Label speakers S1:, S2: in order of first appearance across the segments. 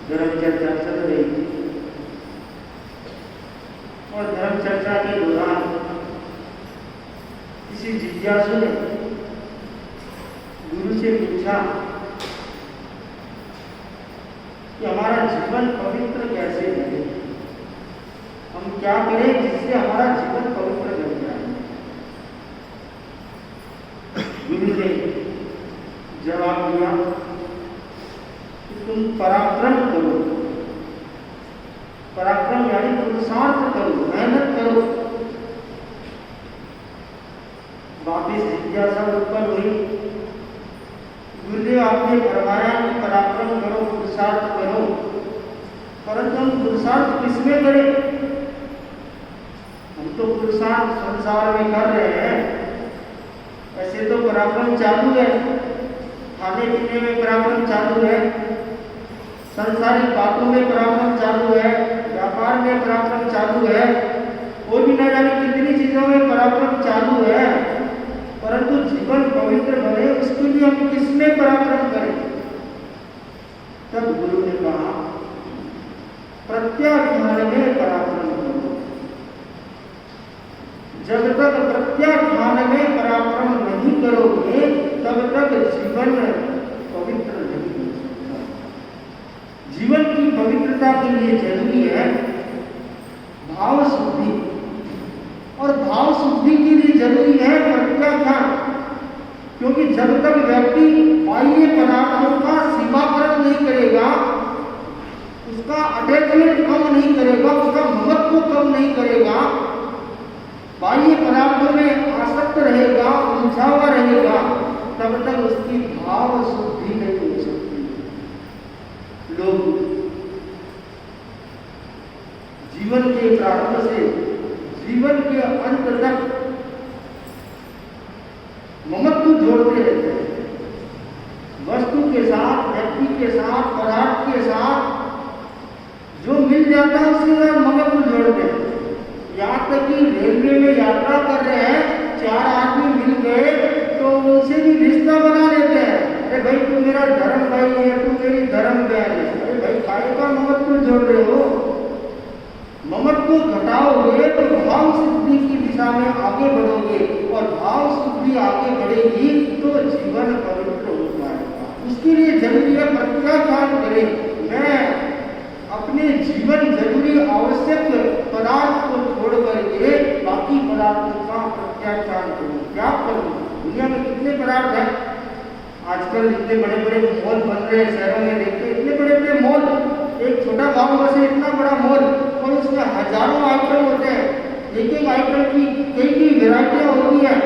S1: धर्म चर्चा चल रही थी और धर्म चर्चा के दौरान किसी जिज्ञासु ने गुरु से पूछा कि हमारा जीवन पवित्र कैसे बने, हम क्या करें जिससे हमारा जीवन पवित्र बन जाए। गुरु ने जवाब दिया कि तुम पराक्रम करो, पराक्रम यानी पुरुषार्थ करो, मेहनत करो। वापिस जिज्ञासा उत्पन्न हुई। गुरुदेव आपने फरमाया कि पराक्रम करो, पुरुषार्थ करो, परंतु हम पुरुषार्थ किसमें करें? हम तो पुरुषार्थ संसार में कर रहे हैं। ऐसे तो पराक्रम चालू है, खाने पीने में पराक्रम चालू है, संसारिक बातों में पराक्रम चालू है, व्यापार में पराक्रम चालू है, और भी न जाने कितनी चीजों में पराक्रम चालू है, परंतु जीवन पवित्र बने उसके लिए हम किसमें पराक्रम करें? तब गुरु ने कहा प्रत्याख्यान में पराक्रम करो। जब तक प्रत्याख्यान में पराक्रम नहीं करोगे तब तक जीवन पवित्र नहीं हो सकता। जीवन की पवित्रता के लिए जरूरी है भाव शुद्धि, और भाव शुद्धि के लिए जरूरी है प्रत्याख्यान। क्योंकि जब तक व्यक्ति बाह्य पदार्थों का सीमाकरण नहीं करेगा, उसका अटैचमेंट कम नहीं करेगा, उसका महत्व कम नहीं करेगा, बाह्य पदार्थों में आसक्त रहेगा, उलझा हुआ रहेगा, तब तक उसकी भाव शुद्धि नहीं हो सकती। लोग जीवन के प्रारंभ से जीवन के अंत तक ममत्व जोड़ते रहते हैं। वस्तु के साथ, व्यक्ति के साथ, पदार्थ के साथ जो मिल जाता है उसके साथ ममत्व जोड़ते हैं। यहाँ तक कि रेलवे में यात्रा कर रहे हैं, 4 आदमी मिल गए तो उनसे भी रिश्ता बना लेते हैं। अरे भाई तू मेरा धर्म भाई है, तू मेरी धर्म बहन है। अरे भाई काय का ममत्व जोड़ रहे हो? ममत्व घटाओगे तो भाव शुद्धि की दिशा में आगे बढ़ोगे, और भाव शुद्धि आगे बढ़ेगी तो जीवन पवित्र हो जाएगा। उसके लिए जरूरी है प्रत्याख्यान करें। मैं अपने जीवन जरूरी आवश्यक पदार्थ को छोड़ करके बाकी पदार्थों का प्रत्याख्यान करूं। क्या करूं? दुनिया में कितने पदार्थ हैं? आजकल इतने बड़े बड़े मॉल बन रहे हैं, शहरों में देखते इतने बड़े बड़े मॉल। एक छोटा गांव बस इतना बड़ा मॉल, और उसमें हजारों आइटम होते हैं। एक एक आइटम की कई वैरायटियां होती हैं।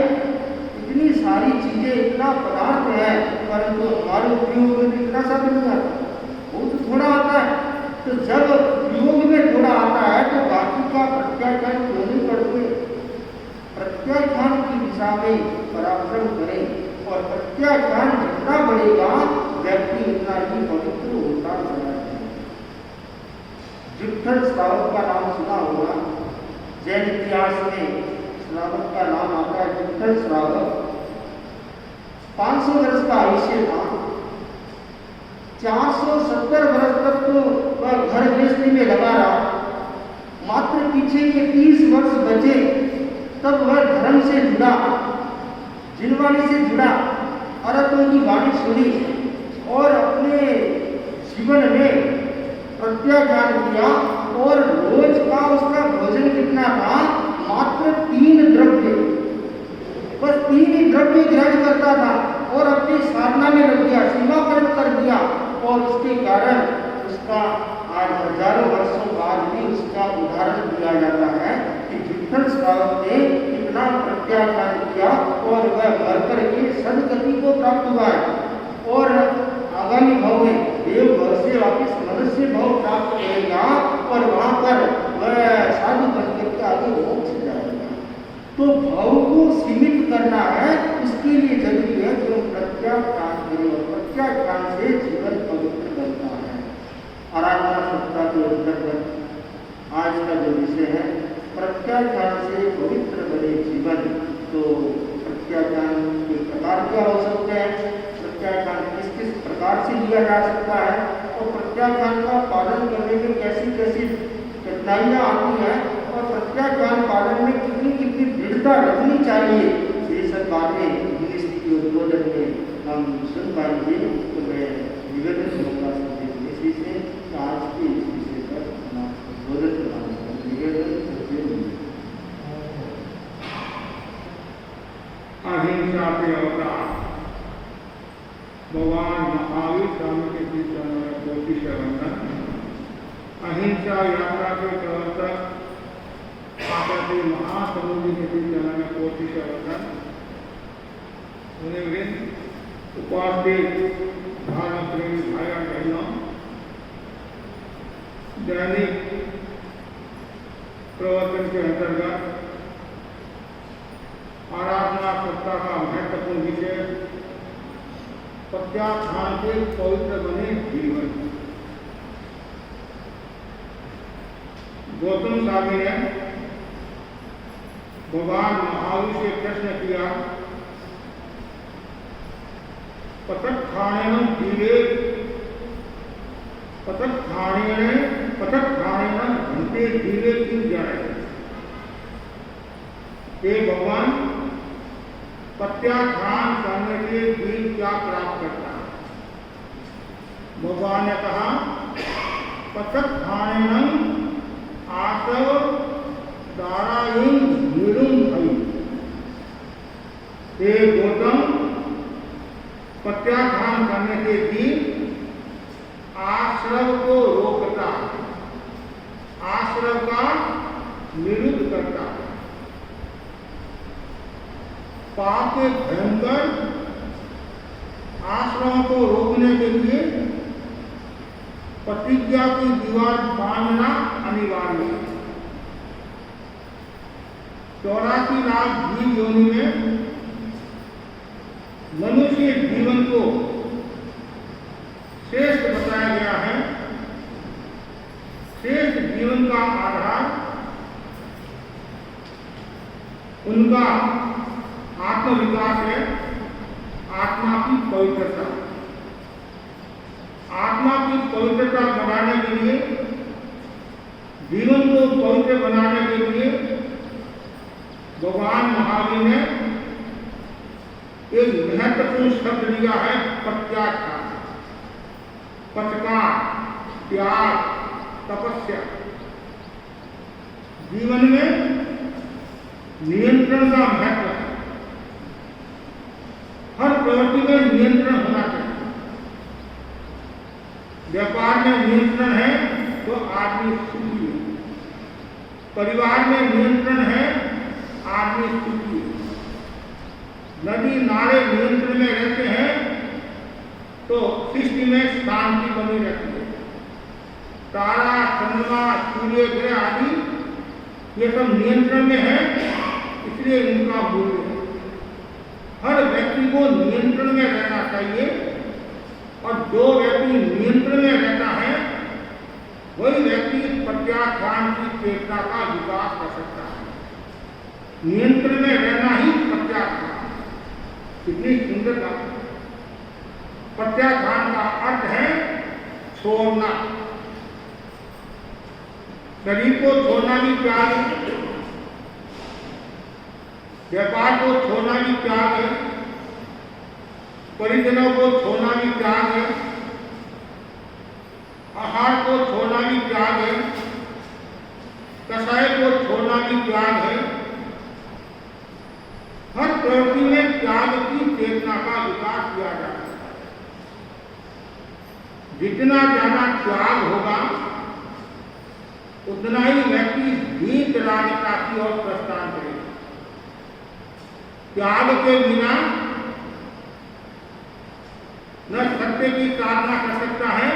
S1: इतनी सारी चीजें, इतना पदार्थ है, परंतु हमारे उपयोग में इतना सा भी नहीं आता, बहुत थोड़ा आता है। तो जब उपयोग में थोड़ा आता है तो बाकी का प्रत्याख्यान क्यों नहीं करते? प्रत्याख्यान की दिशा में पराक्रम करें, और प्रत्याख्यान जितना बढ़ेगा व्यक्ति उतना ही पवित्र होता चला जाएगा। विट्ठल श्रावक का नाम सुना होगा। जैन इतिहास में श्रावक का नाम आता है विट्ठल श्रावक। 500 वर्ष का आयुष्य था। 470 वर्ष तक तो वह घर गृहस्थी में लगा रहा। मात्र पीछे के 30 वर्ष बचे तब वह धर्म से जुड़ा, जिनवाणी से जुड़ा, अरतों की वाणी सुनी और अपने जीवन में प्रत्याख्यान किया। और रोज का उसका भोजन कितना था? मात्र 3 द्रव्य, बस 3 ही द्रव्य ग्रहण करता था और अपनी साधना में लग गया, सीमाकरण कर दिया। और उसके कारण उसका आज हजारों वर्षों बाद भी उसका उदाहरण दिया जाता है कि विट्ठल श्रावक ने कितना प्रत्याख्यान किया और वह मर करके सदगति को प्राप्त हुआ है, और आगामी भाव में देव भाव से वापिस मनुष्य भाव प्राप्त करेगा, और वहां पर वह साधु बन करके आगे मोक्ष जाएगा। तो भाव को सीमित करना है, उसके लिए जरूरी है कि हम प्रत्याख्यान करें, और प्रत्याख्यान से जीवन पवित्र बनता है। आराधना सप्ताह के अंतर्गत आज का जो विषय है प्रत्याख्यान से पवित्र प्रकार से लिया जा सकता है और प्रत्याख्यान का पालन करने में कैसी कैसी कठिनाइयाँ आती हैं और प्रत्याख्यान पालन में कितनी कितनी दृढ़ता रखनी चाहिए, ये सब बातें यूनिवर्सिटी के उद्बोधन में हम सुन पाएंगे। तो मैं निवेदन करूँगा इसी से आज के इस विषय पर उद्बोधन कराऊँगा। निवेदन
S2: अहिंसा के अवतार भगवान महावीर स्वामी के श्री चरणों में कोटि से वंदन। अहिंसा यात्रा के प्रवर्तक आचार्य महासमुद्री के श्री चरणों में कोटि से वंदन। उन्हें उपस्थित धर्म प्रेमी भाई और बहनों, दैनिक प्रवर्तन के अंतर्गत आराधना सत्ता का महत्वपूर्ण विषय प्रत्याख्यान के पवित्र बने जीवन। गौतम स्वामी ने भगवान महावीर से प्रश्न किया, पतत्थानेन जीवे पतत्थानेन घंटे जीवे क्यों जाए। हे भगवान, प्रत्याख्यान करने के जीव क्या प्राप्त करता है। भगवान ने कहा, पतत्थानेन आसव दारायण निरुम भई। हे गौतम, प्रत्याख्यान करने के जीव आश्रव को रोकता, आश्रव का निरुद्ध करता है। पाप के भयंकर आश्रम को रोकने के लिए प्रतिज्ञा की दीवार बांधना अनिवार्य है। 84 लाख जीव योनि में मनुष्य जीवन को श्रेष्ठ बताया गया है। श्रेष्ठ जीवन का आधार उनका आत्मविकास है, आत्मा की पवित्रता। आत्मा की पवित्रता बढ़ाने के लिए, जीवन को पवित्र बनाने के लिए भगवान महावीर ने एक महत्वपूर्ण शब्द लिया है, प्रत्याख्यान। पचकार, त्याग, तपस्या। जीवन में नियंत्रण का महत्व है। हर प्रवृत्ति में नियंत्रण होना चाहिए। व्यापार में नियंत्रण है तो आदमी सुखी है। परिवार में नियंत्रण है, आदमी सुखी है। नदी नाले नियंत्रण में रहते हैं तो सृष्टि में शांति बनी रहती है। तारा, चंद्रमा, सूर्य ग्रह आदि ये सब नियंत्रण में है, इसलिए इनका मूल्य है। हर व्यक्ति को नियंत्रण में रहना चाहिए और जो व्यक्ति नियंत्रण में रहता है वही व्यक्ति प्रत्याख्यान की चेतना का विकास कर सकता है। नियंत्रण में रहना ही प्रत्याख्यान। कितनी सुंदर बात है। प्रत्याख्यान का अर्थ है छोड़ना। शरीर को छोड़ना भी त्याग है, व्यापार को छोड़ना भी त्याग है, परिजनों को छोड़ना भी त्याग है, आहार को छोड़ना भी त्याग है, कसाय को छोड़ना भी त्याग है। हर प्रवृत्ति में त्याग की चेतना का विकास किया जाता है। जितना ज्यादा त्याग होगा उतना ही व्यक्ति दीर्घ राजता की ओर प्रस्थान करेगा। त्याग के बिना न सत्य की साधना कर सकता है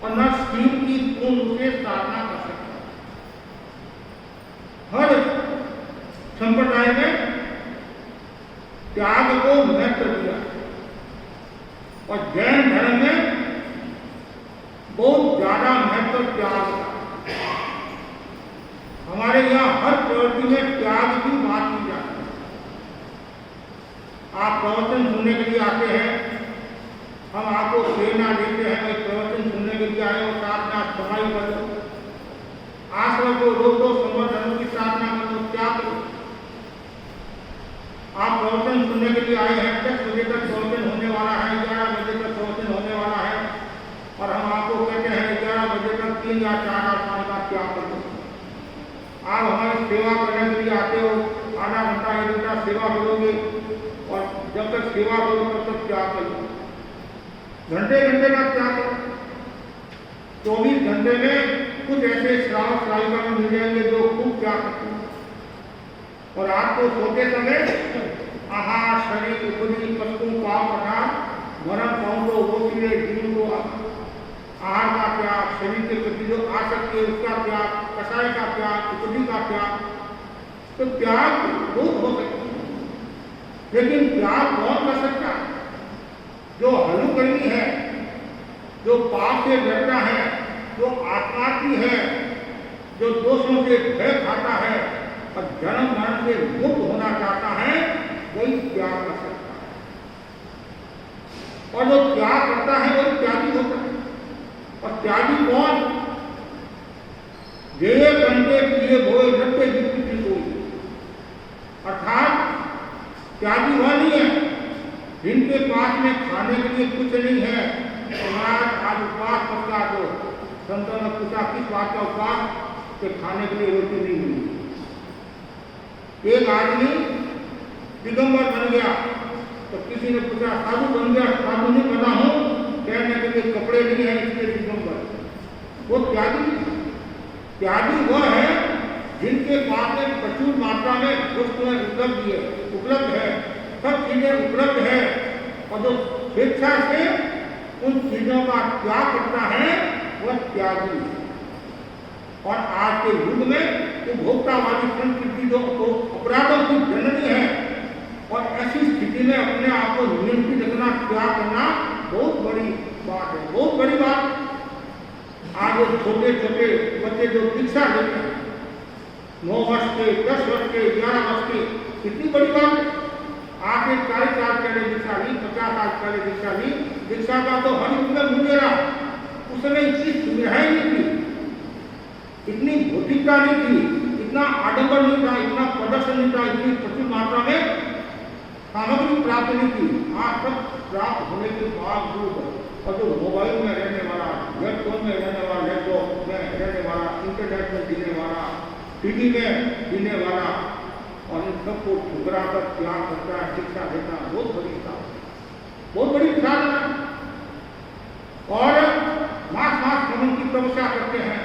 S2: और न शिव की पूर्ण रूप से साधना कर सकता है। हर संप्रदाय में त्याग को महत्व दिया और जैन धर्म में बहुत ज्यादा महत्व त्याग का। हमारे यहाँ हर प्रवृत्ति में त्याग की बात की जाती है। आप प्रवचन सुनने के लिए आते हैं, हम आपको प्रेरणा देते हैं, भाई प्रवचन सुनने के लिए आए हो, साथ में आप कमाई कर लो, आश्रम को रोक दो, संवर्धन की साधना कर लो, क्या करो। आप प्रवचन सुनने के लिए आए हैं, 10 बजे तक प्रवचन होने वाला है, 11 बजे तक प्रवचन होने वाला है, और हम आपको कहते हैं 11 बजे तक 3 या 4 आसमान का त्याग कर दो। आप हमारी सेवा करने के लिए आते हो, आधा घंटा 1 घंटा सेवा करोगे, और जब तक सेवा करो तब तक त्याग करो, घंटे घंटे का त्याग करो। 24 घंटे में कुछ ऐसे श्रावक श्राविका में मिल जाएंगे जो खूब त्याग करते हैं, और आपको सोते समय आहार शरीर उपरी पशु पाप पठार मरण पाऊंडो वो सिरे जीव को आहार का त्याग, शरीर के प्रति जो आसक्ति है उसका त्याग, कषाय का त्याग, उपरी का त्याग, तो त्याग बहुत हो सकता है, लेकिन त्याग कौन कर सकता है? जो हलुकर्मी है, जो पाप से डरता है, जो आत्मार्थी है, जो दोषों से भय खाता है और जन्म मरण से मुक्त होना चाहता है, वही त्याग कर सकता है। और जो त्याग करता है वही त्यागी होता है। और त्यागी कौन? जे कंटे किए भोए रखते जिसकी कोई, अर्थात त्यागी वह नहीं है जिनके पास में खाने के लिए कुछ नहीं है। महाराज आज उपवास पड़ता तो संतों ने पूछा किस बात का उपवास, के खाने के लिए रोटी नहीं मिली। एक आदमी दिगंबर बन गया तो किसी ने पूछा साधु बन गया, साधु नहीं बना हूं, कहने के लिए कपड़े नहीं है इसलिए दिगंबर। वो त्यागी वह है जिनके पास में प्रचुर मात्रा में वस्तुएं उपलब्ध है, सब चीजें उपलब्ध है, और जो स्वेच्छा से उन चीजों का त्याग करता है वह त्यागी। और आज के युग में उपभोक्ता वाली संस्कृति जो अपराधों की जननी है, और ऐसी स्थिति में अपने आप को नियंत्रित रखना, त्याग करना बहुत बड़ी बात है, बहुत बड़ी बात। आज जो छोटे छोटे बच्चे जो दीक्षा लेते हैं, 9 वर्ष के, 10 वर्ष के, 11 वर्ष के, कितनी बड़ी बात है। आपने 40 साल पहले दीक्षा ली, 50 साल पहले दीक्षा ली, दीक्षा का तो हर युग में मुझेरा, उस समय इतनी सुविधाएं नहीं थी, इतनी भौतिकता नहीं थी, इतना आडंबर नहीं था, इतना प्रदर्शन नहीं था, इतनी प्रचुर मात्रा में सामग्री प्राप्त नहीं थी। आज सब प्राप्त होने के बावजूद, और जो मोबाइल में रहने वाला, हेडफोन में रहने वाला, लैपटॉप में रहने वाला, इंटरनेट में जीने वाला, टीवी में जीने वाला, और इन सबको ठुकरा कर त्याग करता है, शिक्षा देता है, बहुत बड़ी साधना। और मास भ्रमण की तपस्या करते हैं,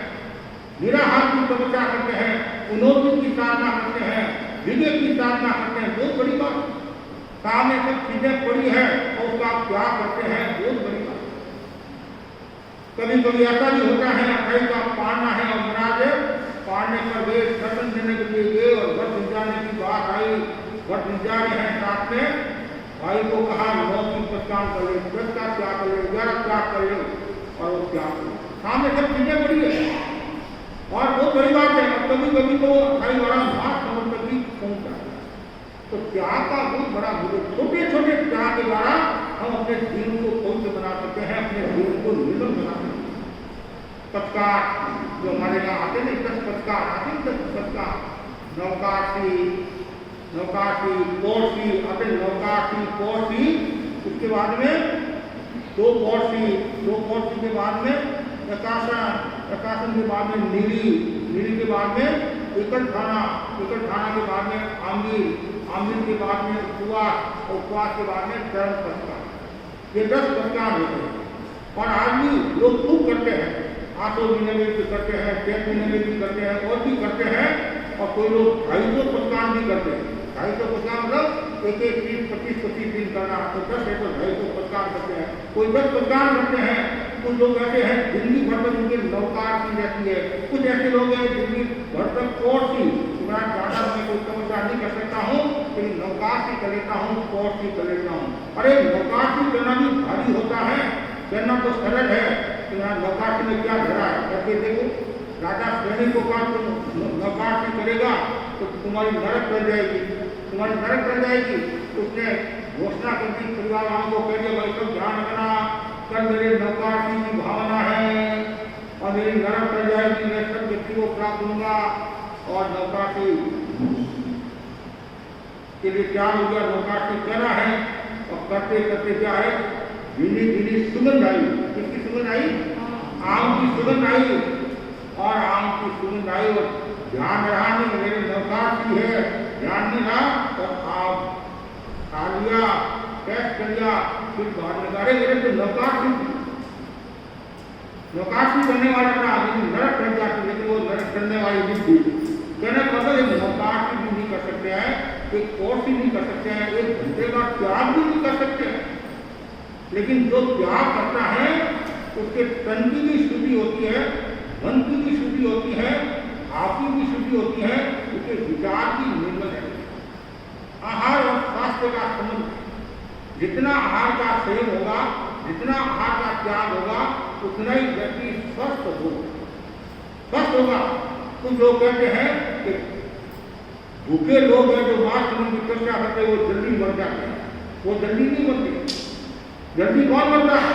S2: निराहार की तपस्या करते हैं, उन्नति की साधना करते हैं, विवेक की साधना करते हैं, बहुत बड़ी बात। सामने सब चीजें पड़ी है और उसका त्याग करते हैं, बहुत बड़ी बात। कभी कभी ऐसा भी होता है, कहीं का पाना है और महाराज पाने पर गए, दर्शन देने के लिए गए और घर मिल जाने की बात आई, घर मिल जा रहे हैं, साथ में भाई को कहा 9 की प्रस्थान कर ले, 10 का त्याग कर ले, 11 त्याग कर ले, और वो त्याग कर ले। सामने सब चीजें पड़ी है और बहुत बड़ी बात है। और कभी कभी तो भाई बड़ा मास समझ तक भी पहुंच जाता है। तो त्याग का बहुत बड़ा मूल्य, छोटे छोटे त्याग के द्वारा हम अपने जीवन को पवित्र बना सकते हैं, अपने जीवन को निर्मल बना सकते हैं। पथकार जो हमारे यहाँ आते हैं, 10 पथकार आते हैं, 10 पथकार, नौकाशी, पौरसी आते, नौकाशी, पौरसी, उसके बाद में 2 पौरसी के बाद में प्रकाशन के बाद में नीली के बाद में एकड़ खाना के बाद में आमिर के बाद में उपवास के बाद में चरम पथकार। ये 10 पथकार होते हैं। और आदमी लोग खूब करते हैं, 8 महीने में भी करते हैं, 6 महीने में भी करते हैं, और भी करते हैं। और कोई लोग 250 पथकार भी करते हैं। 250 पथकार मतलब एक दिन 25 दिन करना, तो 10 है तो 250 पथकार करते हैं। कोई 10 पथकार करते हैं। कुछ लोग ऐसे हैं जिंदगी भर तक उनकी नौकार की रहती है। कुछ ऐसे लोग हैं जिंदगी भर तक पौरसी, ज्यादा मैं कोई समस्या नहीं कर सकता हूँ, लेकिन नौकाशी कर लेता हूँ, पौरसी कर लेता हूँ। अरे नौकाशी करना भी भारी होता है, करना तो सरल है, नौकाशी में क्या धरा है करके देखो। राजा श्रेणी को कहा तुम नौकाशी करेगा तो तुम्हारी नरक कर जाएगी, उसने घोषणा कर दी परिवार वालों को, कह दिया भाई सब ध्यान रखना, कल मेरे नवकाशी की भावना है और मेरी नरक कर जाएगी, मैं सब व्यक्ति को प्राप्त दूंगा। और नवकाशी के लिए क्या हो गया, नवकाशी करना है और करते करते क्या है, धीरे धीरे सुगंध आई। किसकी सुगंध आई? आम की सुगंध आई। और आम की सुगंध आई और ध्यान रहा नहीं मेरे नवकाशी है, ध्यान नहीं रहा और आप खा लिया, टेस्ट कर लिया, फिर बाहर निकाले मेरे तो नवकाशी करने वाला था, लेकिन नरक कर जाती, लेकिन वो नरक करने वाली नहीं थी। कहने का मतलब नवकाशी भी नहीं कर सकते हैं, एक कोर्स भी नहीं कर सकते हैं, एक घंटे का त्याग भी नहीं कर सकते हैं। लेकिन जो त्याग करता है उसके तन की भी शुद्धि होती है, मन की भी शुद्धि होती है, आपकी भी शुद्धि होती है, उसके विचार की निर्मल है। आहार और स्वास्थ्य का संबंध, जितना आहार का संयम होगा, जितना आहार का त्याग होगा, उतना ही व्यक्ति स्वस्थ होगा। कुछ लोग कहते हैं कि भूखे लोग हैं जो मांस की चर्चा करते हैं वो जल्दी मर जाते हैं। वो जल्दी नहीं मरते। जल्दी कौन मरता है?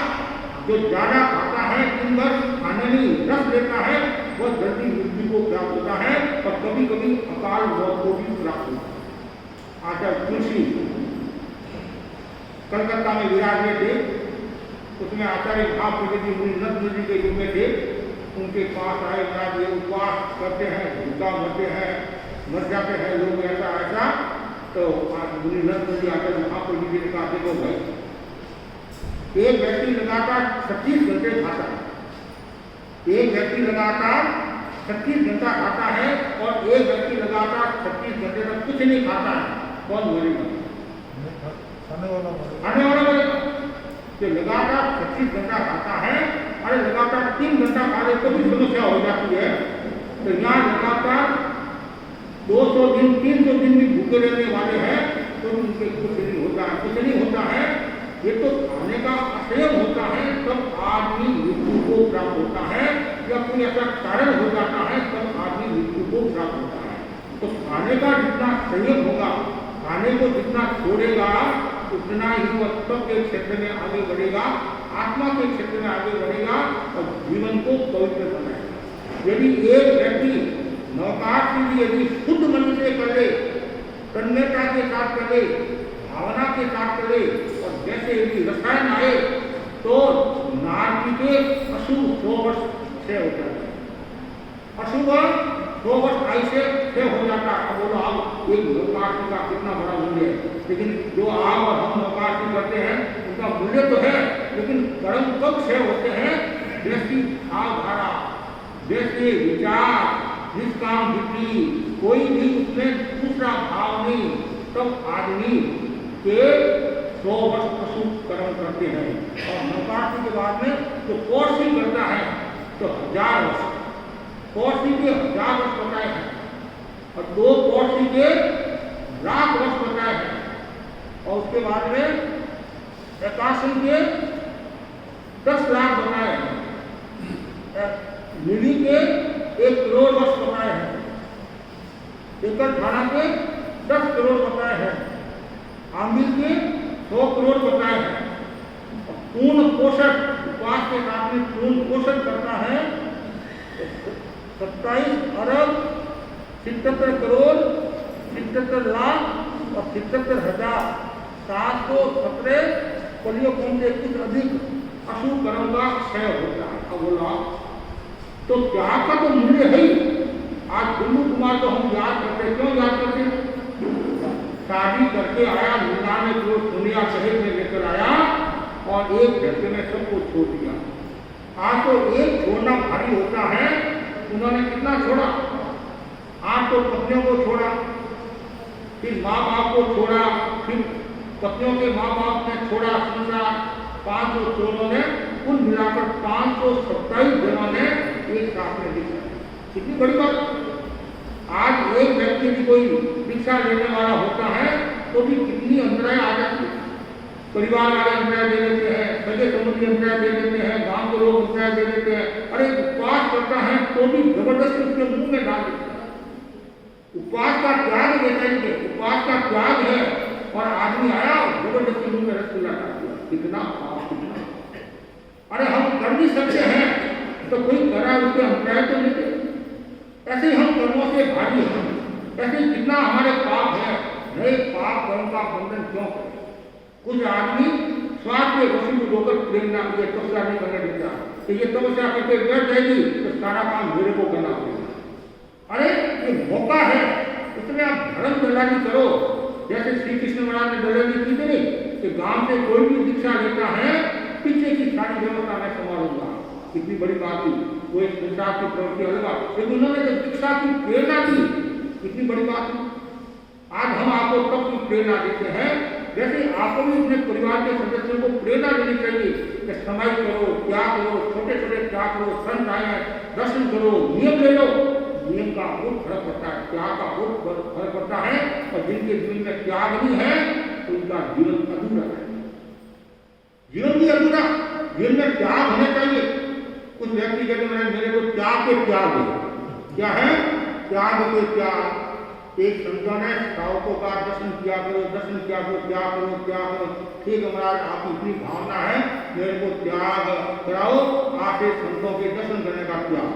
S2: जो ज्यादा खाता है, दिन भर खाने में रस लेता है, वह जल्दी मृत्यु को प्राप्त होता है और कभी कभी अकाल मौत को भी प्राप्त होता है। आचार्य तुलसी कलकत्ता में विराजे थे, उसमें आचार्य महाप्रगति मुनि नंद जी के युग में थे। उनके पास आए, महाराज ये उपवास करते हैं, भूखा मरते हैं, मर जाते हैं लोग, ऐसा। तो मुनि नंद जी आचार्य महाप्रगति ने कहा, देखो भाई, एक व्यक्ति लगातार 36 घंटे खाता है, एक व्यक्ति लगातार 36 घंटा खाता है और एक व्यक्ति लगातार 36 घंटे तक कुछ नहीं खाता है, कौन मरेगा? खाने वाला मरेगा। जो लगातार 36 घंटा खाता है, अरे लगातार 3 घंटा खा ले तो भी समस्या हो जाती है। तो यहाँ लगातार 200 दिन 300 दिन भी भूखे रहने वाले हैं तो उनके कुछ नहीं होता है। ये तो खाने का असंयम होता है तब आदमी मृत्यु को प्राप्त होता है, या कोई ऐसा कारण हो जाता है तब आदमी मृत्यु को प्राप्त होता है। तो खाने का जितना संयम होगा, खाने को जितना छोड़ेगा, उतना ही वह तत्व के क्षेत्र में आगे बढ़ेगा, आत्मा के क्षेत्र में आगे बढ़ेगा और जीवन को पवित्र बनाएगा। यदि एक व्यक्ति नवकाशी यदि शुद्ध मन से कर ले, तन्मयता के साथ कर ले, भावना के साथ करे, और जैसे यदि रसायन आए तो नारकी के अशुभ 100 वर्ष क्षय हो जाता है। अशुभ 100 वर्ष आयु से क्षय हो जाता है। बोलो आप एक नवकाशी का कितना बड़ा मूल्य है। लेकिन जो आप और हम नवकाशी करते हैं उनका मूल्य तो है, लेकिन कर्म कब क्षय होते हैं? जैसी भावधारा, जैसे विचार, निष्काम बुद्धि, कोई भी उसमें दूसरा भाव नहीं, तब आदमी के 100 वर्ष अशुभ कर्म करते हैं। और नवकाशी के बाद में तो कोर्सी करता है तो 1000 वर्ष, कोर्सी के 1000 वर्ष बताए हैं और 2 कोर्सी के 1,00,000 वर्ष बताए हैं। और उसके बाद में 81 के 10 लाख बताए हैं, मिली के 1 करोड़ वर्ष बताए हैं, एकल थाना के 10 करोड़ बताए हैं, आमिर के 100 करोड़ बताए हैं। पूर्ण पोषण, उपवास के साथ में पूर्ण पोषण करता है 27 अरब 77 करोड़ 77 लाख और 77,717 कलियों से कुछ अधिक अशुभ कर्म का क्षय होता है। अब बोला तो त्याग का तो मूल्य है ही। आज गुल्लू कुमार को हम याद करते, क्यों याद करते? शादी करके आया, मुन्ना ने जो दुनिया शहर में लेकर आया और एक घंटे में सबको छोड़ दिया। आज तो एक छोड़ना भारी होता है, उन्होंने कितना छोड़ा? आज तो पत्नियों को छोड़ा, फिर माँ बाप को छोड़ा, फिर पत्नियों के माँ बाप ने छोड़ा, समझा 500 चोरों ने, कुल मिलाकर 527 जनों ने एक साथ में लिखा। कितनी बड़ी बात। आज एक व्यक्ति भी कोई दीक्षा लेने वाला होता है तो भी कितनी अंतराय आ जाती है। परिवार वाले अंतराय दे देते हैं, सगे संबंधी अंतराय दे देते हैं, गांव के लोग अंतराय दे देते हैं। अरे उपवास करता है तो भी जबरदस्ती उसके मुंह में डाल देते हैं। उपवास का त्याग बताएंगे, उपवास का त्याग है और आदमी आया और जबरदस्ती मुंह में रसगुल्ला डाल दिया। कितना पाप, कितना। अरे हम कर भी सकते हैं तो कोई करा उसके अभिप्राय तो लेते। ऐसे ही हम कर्मों से भारी हैं, ऐसे ही कितना हमारे पाप है। नए पाप कर्म का बंधन क्यों करें? कुछ आदमी स्वार्थ के वसूल को होकर प्रेरणा ये तपस्या नहीं करने देता कि ये तपस्या करके बैठ जाएगी तो सारा काम मेरे को करना पड़ेगा। अरे ये मौका है, इसमें आप धर्म दलाली करो। जैसे श्री कृष्ण महाराज ने दलाली की थी कि गांव से कोई भी दीक्षा लेता है पीछे की सारी व्यवस्था मैं संभालूंगा। कितनी बड़ी बात थी। वो एक संसार की प्रवृत्ति अलग, लेकिन उन्होंने जब दीक्षा की प्रेरणा दी, कितनी बड़ी बात थी। आज हम आपको तब की प्रेरणा देते हैं, जैसे आपको भी अपने परिवार के सदस्यों को प्रेरणा देनी चाहिए कि समय करो, त्याग करो, छोटे छोटे त्याग करो, संत आए दर्शन करो, नियम ले लो। नियम का बहुत फर्क पड़ता है, त्याग का बहुत फर्क पड़ता है। और जिनके जीवन में त्याग नहीं है तो उनका जीवन अधूरा है। जीवन भी अधूरा, जीवन में त्याग होना चाहिए। कुछ व्यक्ति कहते हैं मेरे को त्याग के त्याग है। क्या है त्याग के त्याग? एक संतों ने श्रावकों का दर्शन किया करो, दर्शन किया करो, त्याग करो, त्याग करो। ठीक है महाराज, आपकी इतनी भावना है, मेरे को त्याग कराओ, आपके संतों के दर्शन करने का त्याग।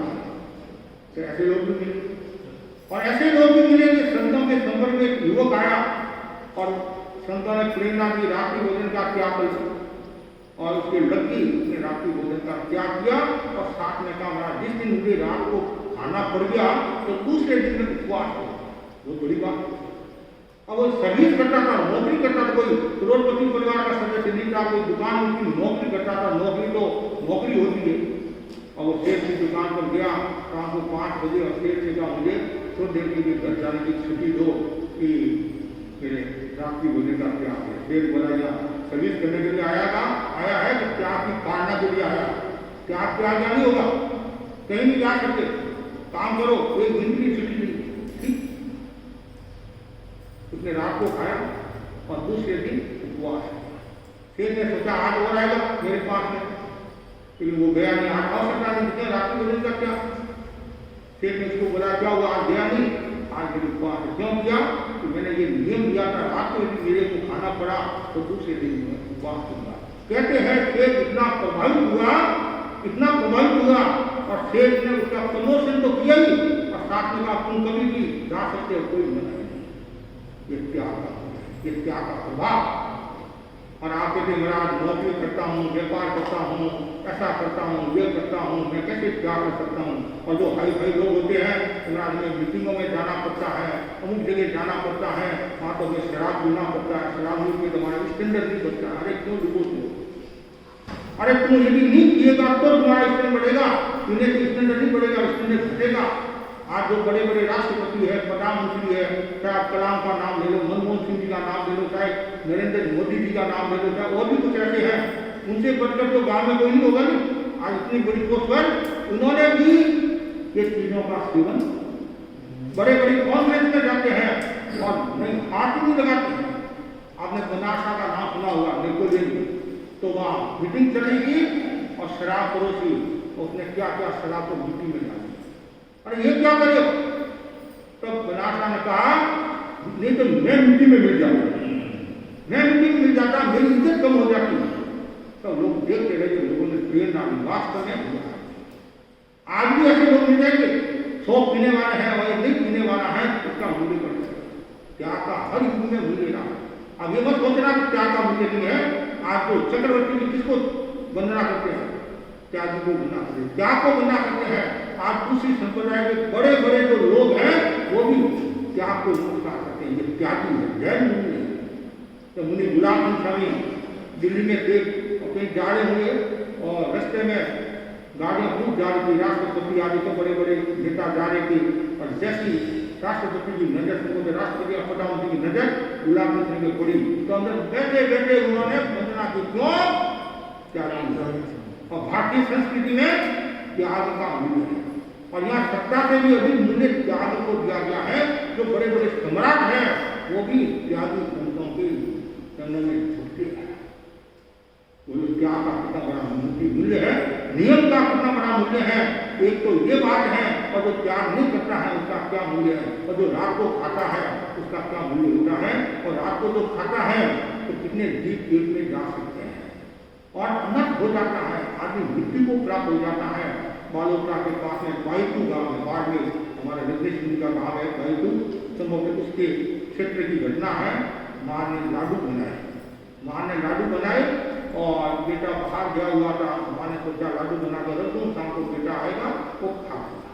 S2: तो ऐसे लोग भी मिले, और ऐसे लोग भी मिले कि संतों के संपर्क में एक युवक आया और संतों ने प्रेरणा की रात्रि भोजन का त्याग कर और उसके लड़की उसने रात्रि भोजन का त्याग किया और साथ में कहा महाराज जिस दिन मुझे रात को खाना पड़ गया तो दूसरे दिन में उपवास हो। बहुत बड़ी बात। अब वो सर्विस करता था, नौकरी करता था, कोई करोड़पति परिवार का सदस्य नहीं था, कोई दुकान उनकी नौकरी करता था। नौकरी तो नौकरी होती है। और वो सेठ की दुकान पर गया शाम को 5 बजे और सेठ से कहा मुझे थोड़ी देर के लिए घर जाने की छुट्टी दो कि मेरे रात्रि भोजन का त्याग है। सेठ बोला या सर्विस करने के लिए आया है तो त्याग की पालना के लिए आया। त्याग त्याग नहीं होगा, कहीं नहीं जा सकते, काम करो, कोई दिन की छुट्टी नहीं। उसने रात को खाया और दूसरे दिन उपवास। फिर ने सोचा आज और आएगा मेरे पास में, लेकिन वो गया नहीं। आज आवश्यकता नहीं, रात्रि भोजन का क्या? फिर ने उसको बोला क्या हुआ? आज गया नहीं, आज मेरे उपवास। क्यों किया? तो मैंने ये नियम दिया था, रात को यदि मेरे को खाना पड़ा तो दूसरे दिन मैं उपवास करूंगा। कहते हैं सेठ इतना प्रभावित हुआ और सेठ ने उसका प्रमोशन तो किया ही और साथ में कहा तुम कभी भी जा सकते हो, कोई मना नहीं। ये त्याग का प्रभाव। और आप कहते महाराज नौकरी करता हूँ, व्यापार करता हूँ, ऐसा करता हूँ, ये करता हूँ, मैं कैसे त्याग कर सकता हूँ? और जो हाई लोग होते हैं महाराज में मीटिंगों में जाना पड़ता है, अमुक जगह जाना पड़ता है, वहाँ तो हमें शराब पीना पड़ता है, शराब पी के तुम्हारा स्टैंडर्ड नहीं बढ़ता है। अरे क्यों डिवोर्स हो? अरे तुम यदि नहीं पिएगा तो तुम्हारा स्टैंडर्ड बढ़ेगा, पीने से स्टैंडर्ड नहीं बढ़ेगा, स्टैंडर्ड घटेगा। आज जो बड़े बड़े राष्ट्रपति है, प्रधानमंत्री है, चाहे आप कलाम का नाम ले लो, मनमोहन सिंह जी का नाम ले लो, चाहे नरेंद्र मोदी जी का नाम ले लो, चाहे और भी कुछ ऐसे हैं, उनसे बढ़कर तो गांव में कोई नहीं होगा नहीं। आज इतनी बड़ी पोस्ट पर उन्होंने भी ये चीजों का सेवन, बड़े बड़े कॉन्फ्रेंस में जाते हैं और नहीं हाथ नहीं लगाते। आपने बनारसा का नाम सुना होगा, नेपोलियन, तो वहाँ मीटिंग चलेगी और शराब परोसी, उसने क्या क्या शराब को मिट्टी में डाली। अरे ये क्या करे? तब बनारसा ने कहा नहीं तो मैं मिट्टी में मिल जाऊंगा, मैं मिट्टी में मिल जाता, मेरी इज्जत कम हो जाती। तो लोग देखते रहे, लोगों ने प्रेरणा निवास करने। आज भी ऐसे लोग मिल जाएंगे, 100 पीने वाले हैं और नहीं पीने वाला है, उसका मूल्य बढ़ जाएगा। त्याग का हर युग में मूल्य रहा। अब ये मत सोचना कि त्याग का मूल्य नहीं है। आज तो चक्रवर्ती भी किसको वंदना करते हैं? त्यागी को वंदना करते हैं, त्याग को वंदना करते हैं। आज दूसरी संप्रदाय के बड़े बड़े जो लोग हैं वो भी त्याग को नमस्कार करते हैं। ये त्यागी है, जैन मुनि है। तो मुनि गुलाब सिंह स्वामी दिल्ली में थे, कहीं जा रहे हुए और रास्ते में गाड़ियां खूब जा रही थी, राष्ट्रपति आदि के बड़े बड़े नेता जा रहे थे और जैसी राष्ट्रपति की नजर से राष्ट्रपति और प्रधानमंत्री की नजर गुलाब सिंह की पड़ी तो अंदर बैठे बैठे उन्होंने वंदना की। क्यों? त्याग। और भारतीय संस्कृति में त्याग का मूल्य है और यहाँ सत्ता से भी अधिक मूल्य त्याग को दिया गया है। जो बड़े बड़े सम्राट हैं वो भी त्यागी संतों के चरणों में झुकते हैं। वो त्याग का कितना बड़ा मूल्य है। नियम का कितना बड़ा मूल्य है, एक तो ये बात है, और जो त्याग नहीं करता है उसका क्या मूल्य है, और जो रात को खाता है उसका क्या मूल्य होता है, और रात को जो खाता है तो कितने जीव पेट में जा सकते हैं, और अनंत हो जाता है, आदमी मृत्यु को प्राप्त हो जाता है। बालोत्रा के पास में बाईतू गांव है, बाढ़ में हमारे रजनीश जी का गांव है बाईतू, संभव उसके क्षेत्र की घटना है। माँ ने लाडू बनाए और बेटा बाहर गया हुआ था, माँ ने सोचा लाडू बना कर रख दूं, शाम को बेटा आएगा वो खा लेगा,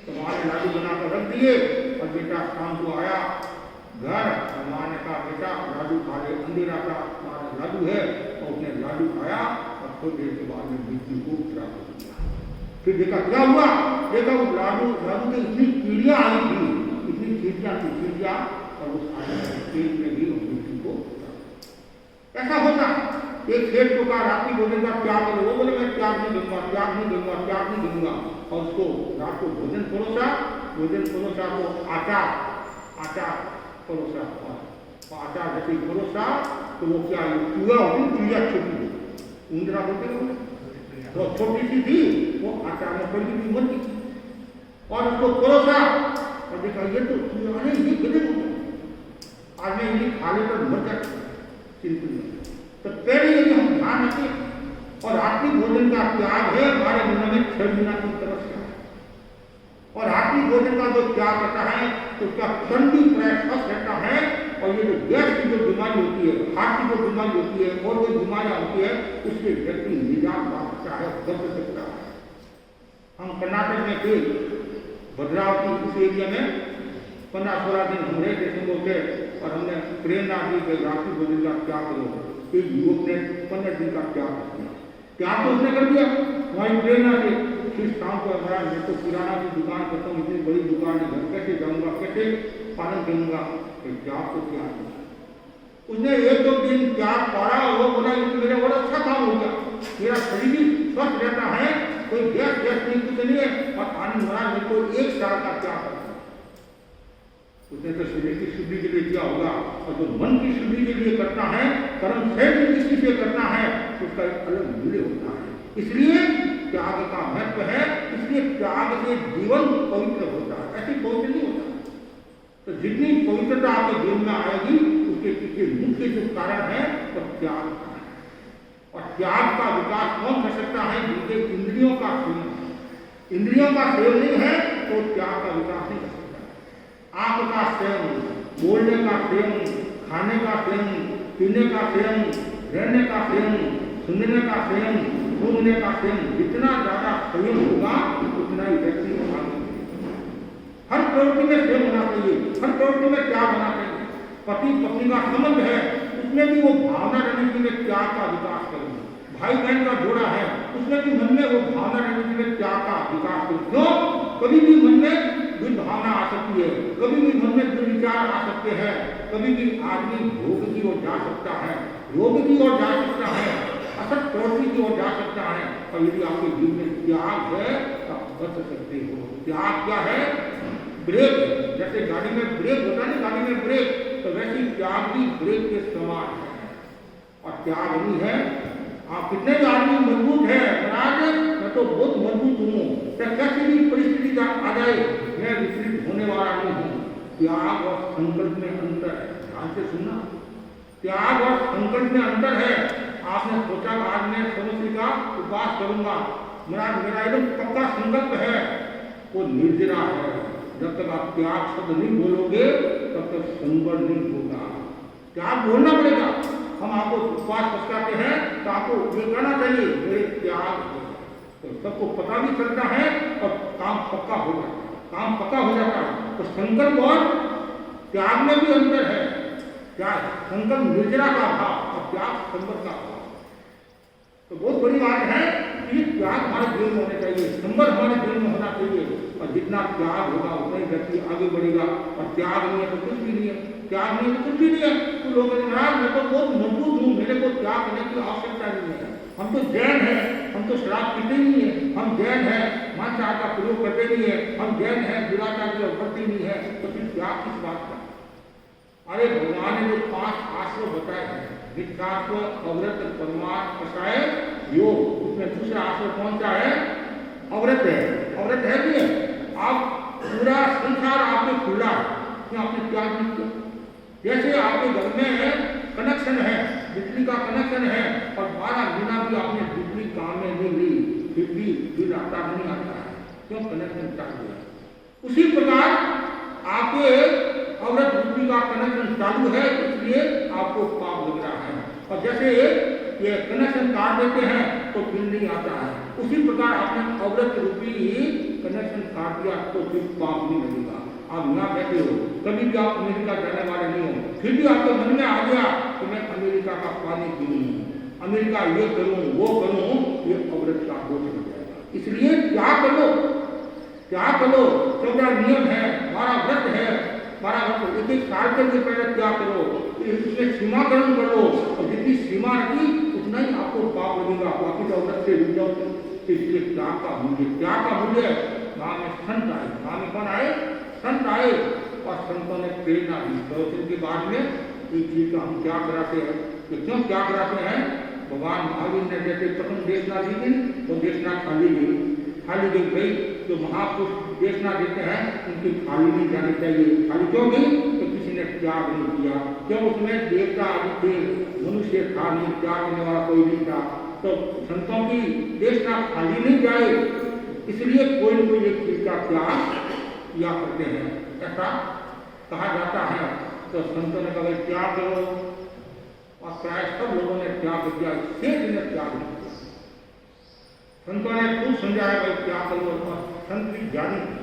S2: तो माँ ने लाडू बना कर रख दिए, और बेटा शाम को आया घर, और माँ ने कहा बेटा लाडू खा ले, अंधेरा था, माँ ने लाडू है और उसने लाडू खाया, और थोड़ी देर के बाद में मृत्यु को प्राप्त हो गया। फिर देखा क्या हुआ, देखा वो लाडू में इतनी कीड़ियां आई थी, इतनी कीड़ियां, और उस पेट में भी मृत्यु को। ऐसा होता एक शेर को कहा रात्रि भोजन का त्याग करो, वो बोले मैं त्याग नहीं दूंगा, और उसको रात को भोजन परोसा तो आटा परोसा, आटा जैसे परोसा तो वो क्या चूहा होती, चूहा छोटी इंदिरा बोलते हैं, वो छोटी सी थी, वो आटा में पड़ गई मर गई, और उसको परोसा, और देखा ये तो चूहा नहीं, ये कितने आज में इन्हें खा लेकर मर जाते सिंपल। तो पहले यदि हम ध्यान रखें, और रात्रि भोजन का त्याग है हमारे मन में 6 महीना की तपस्या है, और रात्रि भोजन का जो त्याग करता है तो उसका ठंडी प्रयास रहता है, और ये जो गैस की जो बीमारी होती है, हार्ट की जो बीमारी होती है, और कोई बीमारियां होती है, उससे व्यक्ति निजात पा सकता है, बच सकता है। हम कर्नाटक में थे, भद्रावती उस एरिया में 15-16 दिन हम रहे थे संभव, और हमने प्रेरणा दी कि रात्रि भोजन का त्याग करो। एक युवक ने 15 दिन का त्याग किया, त्याग तो उसने कर दिया, वही प्रेरणा से फिर शाम को हमारा मैं तो किराना की दुकान करता हूँ, इतनी बड़ी दुकान है, घर कैसे जाऊँगा, कैसे पालन करूँगा, त्याग तो क्या उसने 1-2 दिन त्याग पड़ा, वो बोला मेरा बड़ा अच्छा काम हो गया, मेरा शरीर भी स्वस्थ रहता है, कोई गैस नहीं, कुछ नहीं है, और आनंद मरा मेरे को 1 साल का त्याग करता है। उसने तो शरीर की शुद्धि के लिए किया होगा, और जो मन की शुद्धि के लिए करता है, कर्म सहज दृष्टि से करता है, तो उसका एक अलग मूल्य होता है। इसलिए त्याग का महत्व है, इसलिए त्याग से जीवन पवित्र होता है, ऐसे पवित्र नहीं होता। तो जितनी पवित्रता आपके जीवन में आएगी उसके पीछे मुख्य जो कारण है वो त्याग का है, और त्याग का विकास कौन कर सकता है, जिनके इंद्रियों का सेवन, इंद्रियों का सेवन नहीं है तो त्याग का विकास नहीं कर सकता। आंख का सेवन, बोलने का सेवन, खाने का सेवन, पीने का सेवन, रहने का सेवन, सुनने का सेवन, घूमने का सेवन, जितना ज्यादा सेवन होगा उतना ही व्यक्ति होगा। हर प्रवृत्ति में सेवन होना चाहिए, हर प्रवृत्ति में त्याग होना चाहिए। पति पत्नी का संबंध है, उसमें भी वो भावना रहने के लिए त्याग का विकास करें। भाई बहन का जोड़ा है, उसमें भी मन में वो भावना रहने के लिए त्याग का विकास करें। क्यों? कभी भी मन में दुर्भावना आ सकती है, कभी भी मन में दुर्विचार आ सकते हैं, कभी भी आदमी भोग की ओर जा सकता है, रोग की ओर जा सकता है, असत प्रवृत्ति की ओर जा सकता है। और यदि आपके जीवन में त्याग है तो आप बच सकते हो। त्याग क्या है? ब्रेक। जैसे गाड़ी में ब्रेक होता है ना, गाड़ी में ब्रेक, तो वैसे त्याग भी ब्रेक के समान है। और त्याग नहीं है, आप कितने भी आदमी मजबूत है, मैं तो बहुत मजबूत हूँ, कैसी भी परिस्थिति आ जाए मैं विचलित होने वाला नहीं हूँ। त्याग और संकल्प में अंतर है, ध्यान से सुनना। त्याग और संकल्प में अंतर है। आपने सोचा आज मैं समस्या का उपवास करूंगा, मेरा एकदम पक्का संकल्प है, वो निर्जरा है। जब तक आप त्याग शब्द नहीं बोलोगे तब तक संबल नहीं होगा। त्याग बोलना पड़ेगा। हम आपको उपवास पछताते हैं तो आपको ये कहना चाहिए मेरे त्याग है, तो सबको पता भी चलता है और काम पक्का हो जाता है, काम पक्का हो जाता है। तो संकल्प और त्याग में भी अंतर है। त्याग संकल्प निर्जरा का भाव और त्याग संबल का भाव। तो बहुत बड़ी बात है कि त्याग हमारे जीवन में होना चाहिए, संबल हमारे जीवन में होना चाहिए। और जितना त्याग होगा उतना ही व्यक्ति आगे बढ़ेगा। और त्याग नहीं है तो कुछ भी नहीं है, त्याग नहीं है तो कुछ भी नहीं है। तो लोग महाराज मैं तो बहुत मजबूत हूँ, मेरे को त्याग करने की आवश्यकता नहीं है, हम तो जैन हैं, हम तो शराब पीते नहीं है, हम जैन हैं, मांसाहार का प्रयोग करते नहीं है, हम जैन हैं, दुराचार की करते नहीं है, तो फिर त्याग किस बात का? अरे भगवान ने जो 5 आश्रम बताए हैं, विद्यात्व, अव्रत, परमार्थ, कषाय, योग, उसमें दूसरा आश्रय कौन सा है? अव्रत है। अव्रत है कि आप पूरा संसार आपके खुला है, आपने त्याग नहीं किया। जैसे आपके घर में कनेक्शन है, बिजली का कनेक्शन है, और 12 महीना भी आपने बिजली काम में नहीं ली, फिर भी बिल आता नहीं आता है, क्यों? कनेक्शन चालू है। उसी प्रकार आपके अव्रत बुद्धि का कनेक्शन चालू है, इसलिए आपको पाप लग रहा है। और जैसे ये कनेक्शन काट देते हैं तो बिल नहीं आता है, उसी प्रकार आपने अव्रत रूपी कनेक्शन काट दिया तो फिर पाप नहीं लगेगा। आप यहाँ बैठे हो, कभी भी आप अमेरिका जाने वाले नहीं हो, फिर भी आपके मन में आ गया कि मैं अमेरिका का पानी पीऊँ, अमेरिका ये करूँ वो करूँ, ये अव्रत का दोष हो जाएगा। इसलिए क्या करो, क्या करो, 14 नियम है, 12 व्रत है, 12 व्रत एक साल के लिए पहले क्या करो, इसमें सीमाकरण करो, और जितनी सीमा रखी उतना ही आपको पाप लगेगा। बाकी तो अव्रत से रुक जाओ। इसलिए त्याग का मूल्य, त्याग का मूल्य वहां में संत आए, वहां में कौन आए? संत आए, और संतों ने प्रेरणा दी। प्रवचन के बाद में एक चीज का हम क्या कराते हैं, तो क्यों क्या कराते हैं? भगवान महावीर ने जैसे प्रथम देशना दी थी, वो देशना खाली गई, जो महापुरुष देशना देते हैं उनकी खाली नहीं जानी चाहिए। खाली क्यों गई? तो किसी ने त्याग नहीं किया, क्यों? उसमें देवता आदि थे, मनुष्य था नहीं, त्याग करने वाला कोई नहीं था। तो संतों की देशना खाली नहीं जाए, इसलिए कोई न कोई एक चीज का त्याग किया करते हैं, ऐसा कहा जाता है। तो संतों ने कहा त्याग करो, और प्राय सब लोगों ने त्याग किया, शेष ने त्याग नहीं किया। संतों ने खूब समझाया भाई क्या करो, और संत भी ज्ञानी थे,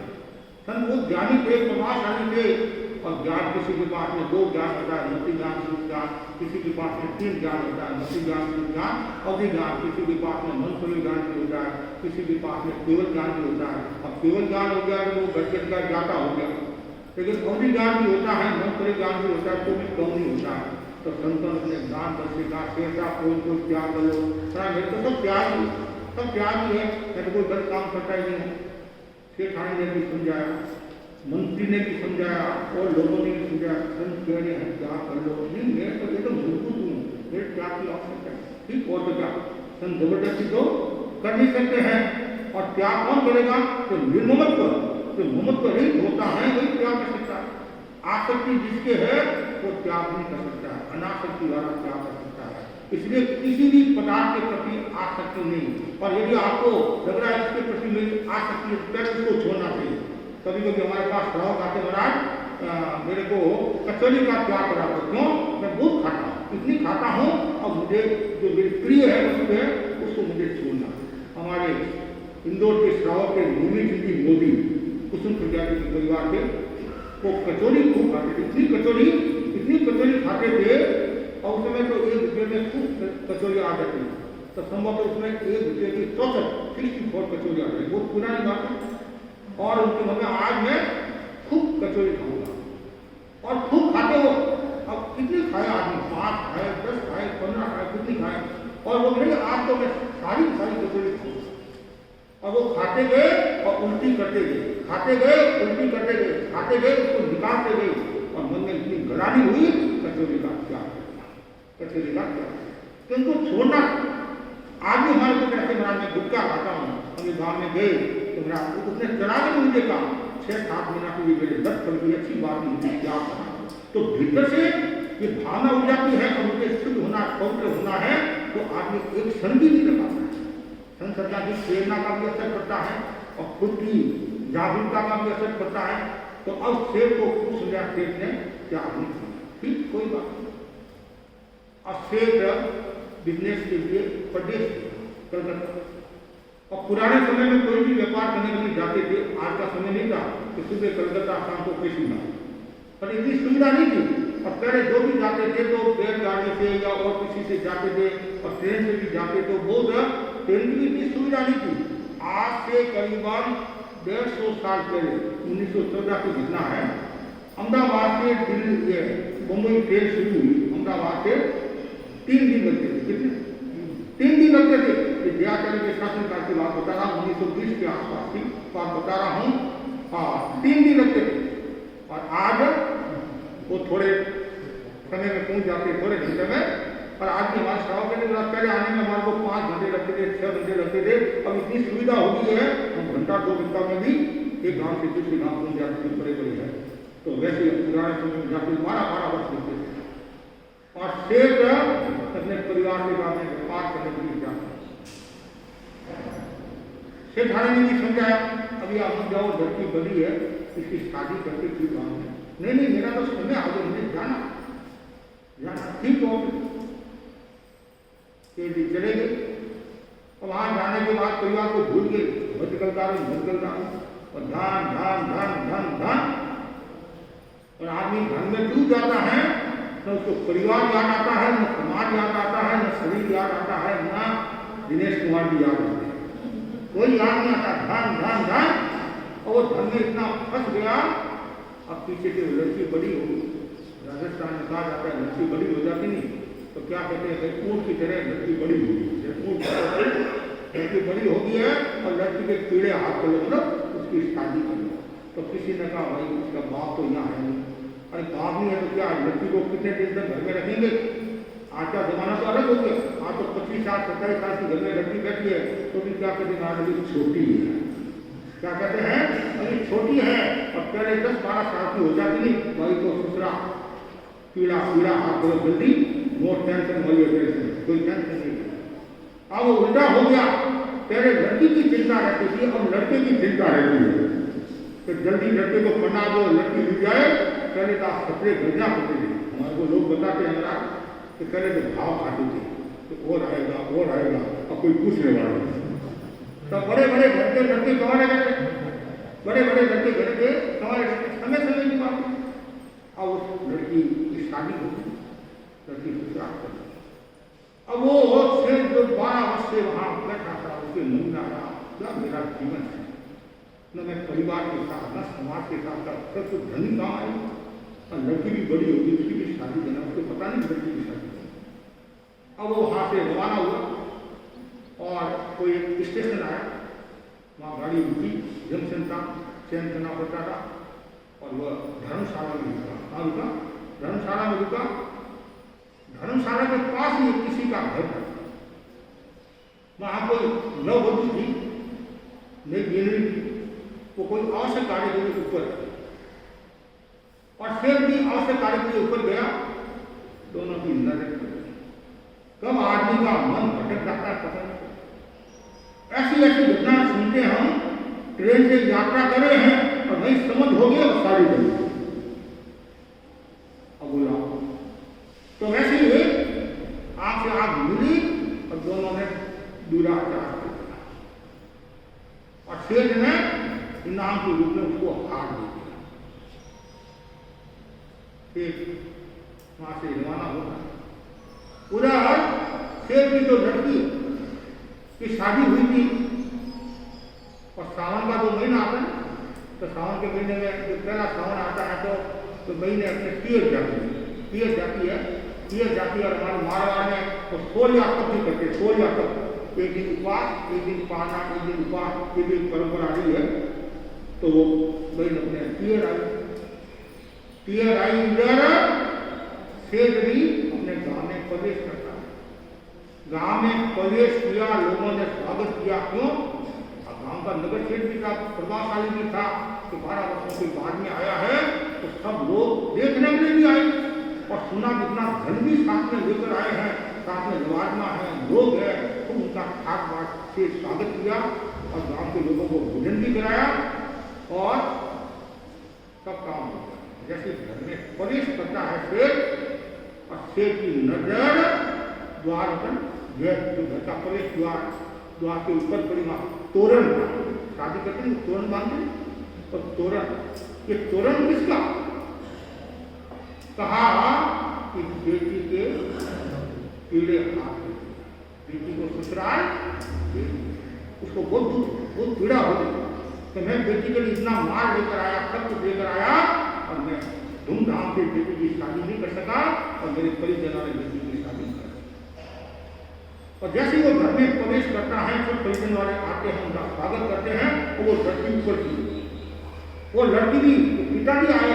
S2: संत वो ज्ञानी थे, प्रभावशाली थे, और ज्ञान किसी के पास में 2 ज्ञान होता है, मति ज्ञान, सुख ज्ञान, किसी के पास में 3 ज्ञान होता है, मति ज्ञान, सुख ज्ञान, अवधि ज्ञान, किसी के पास में मंत्र ज्ञान भी होता है, किसी के पास में केवल ज्ञान भी होता है। अब केवल ज्ञान हो गया तो वो गठगट का ज्ञाता हो गया, लेकिन अवधि ज्ञान भी होता है, मंत्र ज्ञान भी होता है, तो भी कम नहीं होता है। तो संतों ने ज्ञान दर्शिका शेषा कोई त्याग करो, मेरे को सब त्याग ही है, मैंने कोई गलत काम करता ही नहीं है। सेठानी ने भी समझाया, मंत्री ने भी समझाया, और लोगों ने भी समझाया। संत कह रहे हैं क्या कर लो, नहीं मैं तो एकदम मजबूत हूँ, मेरे त्याग की आवश्यकता है, ठीक। और तो क्या, संत जबरदस्ती तो कर नहीं सकते हैं। और त्याग कौन करेगा? तो निर्ममत्व, जो ममत्व रहित होता है वही त्याग कर सकता है। आसक्ति जिसके है वो त्याग नहीं कर सकता है, अनासक्ति वाला त्याग कर सकता है। इसलिए किसी भी पदार्थ के प्रति आसक्ति नहीं, और यदि आपको लग रहा है इसके प्रति मेरी आसक्ति है तो उसको छोड़ना चाहिए। कभी कभी हमारे पास श्रावक आते, महाराज मेरे को कचौली का त्याग करा दो, क्यों? मैं बहुत खाता हूँ, इतनी खाता हूँ, और मुझे जो मेरी प्रिय है वस्तु है उसको मुझे छोड़ना। हमारे इंदौर के श्रावक के निमित जी मोदी कुसुम प्रजाति के परिवार के, वो कचौली खूब खाते थे, इतनी कचौली खाते थे, और उस समय तो 1 रुपये में खूब कचौरी आ जाती है। तो संभवतः उसमें 1 रुपये की 64 कचौरी आ जाती, बहुत पुरानी बात है। और उनके मन में आज मैं खूब कचौरी खाऊंगा, और खूब खाते हो। अब कितनी खाए आदमी, 5 खाए, 10 खाए, 15 खाए, कितनी खाए, और वो नहीं आज तो मैं सारी कचौरी खाऊंगा। और वो खाते गए और उल्टी करते गए, खाते गए उल्टी करते गए, खाते गए उसको निकालते गए, और मन में इतनी गलानी हुई कचौरी का क्या, कचौरी का क्या, तो इनको छोड़ना। आज भी हमारे को कैसे महाराज मैं गुटखा खाता हूँ, हम गाँव में गए तो महाराज उसने चढ़ा के मुझे कहा 6-7 महीना के लिए मेरे 10 पल की अच्छी बात नहीं, क्या कहा। तो भीतर से ये भावना उठ जाती है, और मुझे शुद्ध होना, पवित्र होना है, तो आदमी एक क्षण भी नहीं कर पाता है। संसदना की प्रेरणा का भी असर पड़ता है, और खुद की जागरूकता का भी असर पड़ता है। तो अब सेब को खुश हो जाए, सेब ने क्या नहीं किया, ठीक कोई बात नहीं। और सेब बिजनेस के लिए प्रदेश कलकत्ता, और पुराने समय में कोई भी व्यापार करने के लिए जाते थे, आज का समय नहीं था कि सुबह कलकत्ता शाम को पेशीना, पर इतनी सुविधा नहीं थी। और पहले जो भी जाते थे तो बैलगाड़ी से या और किसी से जाते थे, और ट्रेन से भी जाते तो बहुत ट्रेन की इतनी सुविधा नहीं थी। आज से करीबन 150 साल पहले 1914 की घटना है, अहमदाबाद से दिल्ली मुंबई ट्रेन शुरू हुई। अहमदाबाद से 3 दिन लगते थे, कितने 3 दिन लगते थे। दयाचरण के शासनकाल की बात बता रहा हूँ, 1920 के आसपास की बात बता रहा हूँ। हाँ, 3 दिन लगते थे, और आज वो थोड़े समय में पहुंच जाते, थोड़े घंटे में और आज भी हमारे सड़क के लिए पहले आने में हमारे को 5 घंटे लगते थे, 6 घंटे लगते थे। अब इतनी सुविधा हो गई है, हम घंटा 2 घंटा में भी एक गांव से दूसरे गांव पहुंच जाते थे, बड़े है। तो वैसे पुराने समय में जाते 12-12 वर्ष लगते थे। और शेर अपने परिवार के गाँव में व्यापार करने के लिए जाते शेर थाने ने भी समझाया, अभी आप जाओ, लड़की बड़ी है, इसकी शादी करके की गाँव में। नहीं, मेरा तो समय आ गया, मुझे जाना ठीक हो। चले गए। और वहां जाने के बाद परिवार को भूल गए, भटकलता और धन। और आदमी धन में डूब जाता है, न उसको परिवार याद आता है, न समाज याद आता है, न शरीर याद आता है, न दिनेश कुमार जी याद आते हैं। कोई याद नहीं आता, धन। और वो धन में इतना फंस गया। अब पीछे की लड़की बड़ी हो, राजस्थान में कहा जाता है लड़की बड़ी हो जाती नहीं, तो क्या कहते हैं, ऊँट की तरह लड़की बड़ी होगी। लड़की बड़ी होगी है और लड़की के पीड़े हाथ कर लो, उसकी शादी कर लो। तो किसी ने कहा भाई उसका बाप तो यहाँ है नहीं। अरे बाप नहीं है तो क्या, लड़की को कितने दिन तक घर में रखेंगे? आज का जमाना तो अलग हो गया। आज तो 25 साल 27 साल की घर में लड़की बैठी है, तो भी क्या कहते हैं, अभी छोटी है। क्या कहते हैं, अभी छोटी है। और पहले 10-12 साल की हो जाती नहीं, भाई तो दूसरा पीड़ा हाथ करो जल्दी, नो टेंशन, कोई टेंशन नहीं। अब उल्टा हो गया, पहले लड़की की चिंता रहती थी, अब लड़के की चिंता रहती है। तो जल्दी लड़के को पढ़ा दो, लड़की मिल जाए। पहले तो आप सपने गंजा होते थे, हमारे को लोग बताते हैं हमारा कि पहले तो भाव खाते थे तो और आएगा, अब कोई पूछने वाला नहीं। तो बड़े घर के लड़के कमाने गए, बड़े लड़के घर के कमाने गए, समय की बात। अब उस लड़की की शादी होगी, लड़की ससुराल कर। अब वो शेर जो 12 वर्ष से वहां बैठा था, उसके मन में आया, क्या मेरा जीवन है, न मैं परिवार के साथ, न समाज के साथ, सब कुछ धनी कहाँ आई। और लड़की भी बड़ी होगी, उसकी भी शादी देना, उसको पता नहीं लड़की की शादी देना। अब वो वहां से रवाना हुआ और कोई एक स्टेशन आया, वहाँ गाड़ी रुकी, जंक्शन था, चैन करना पड़ता था। और वह धर्मशाला में रुका। कहाँ रुका? धर्मशाला में रुका। धर्मशाला के पास ही किसी का घर था। वहां कोई नववधु थी, नहीं थी, वो कोई आवश्यक कार्य के लिए ऊपर है। और शेर भी आवश्यक कार्य के लिए ऊपर गया, दोनों की नजर पड़ गई। कब आदमी का मन भटक जाता है पता नहीं। ऐसी घटना सुनते हम, ट्रेन से यात्रा कर रहे हैं और वही समझ हो गया और सारी गई। अब बोला तो वैसे ही आंख से आंख मिली और दोनों ने दुराचार किया। और शेर ने इनाम के रूप में उसको हार दे दिया। वहां से रवाना होगा। उधर शेर की जो लड़की की शादी हुई थी, और सावन का जो महीना आता है, तो सावन के महीने में जो पहला सावन आता है तो महीने अपने तीर जाती है। और हमारे मारवाड़ में तो 16 तक भी करते, 16 तक, एक दिन उपवास, एक दिन पाना, एक दिन उपवास, एक दिन परंपरा रही है। तो वो बहन अपने तीर आई इधर, शेर भी अपने गांव में प्रवेश करता है। गांव में प्रवेश किया, लोगों ने स्वागत किया। क्यों? गांव का नगर क्षेत्र भी था, प्रभावशाली भी था, तो 12 वर्षों के बाद में आया है, तो सब लोग देखने के लिए भी आए। और सुना कितना धन भी साथ में लेकर आए हैं, साथ में नवाजना है, लोग हैं, तो उनका ठाक बाट से स्वागत किया और गांव के लोगों को भोजन भी कराया और सब काम हो गया। जैसे घर में प्रवेश करता है शेर, और शेर की नजर द्वार पर, जो घर का प्रवेश द्वार के ऊपर पड़ी वहां तोरण था। शादी करते हैं तोरण बांधते, तो तोरण, ये तोरण किसका? कहा कि बेटी के पीड़े हाथ, बेटी को ससुराल, उसको बहुत पीड़ा हो गई। तो मैं बेटी के लिए इतना मार लेकर आया, सब कुछ लेकर आया, और मैं धूमधाम से बेटी की शादी नहीं कर सका, और मेरे परिजनों ने बेटी की शादी नहीं कर। और जैसे वो घर में प्रवेश करता है, सब परिजन वाले आते हैं, उनका स्वागत करते हैं, और वो लड़की ऊपर की, वो लड़की भी, पिताजी आए,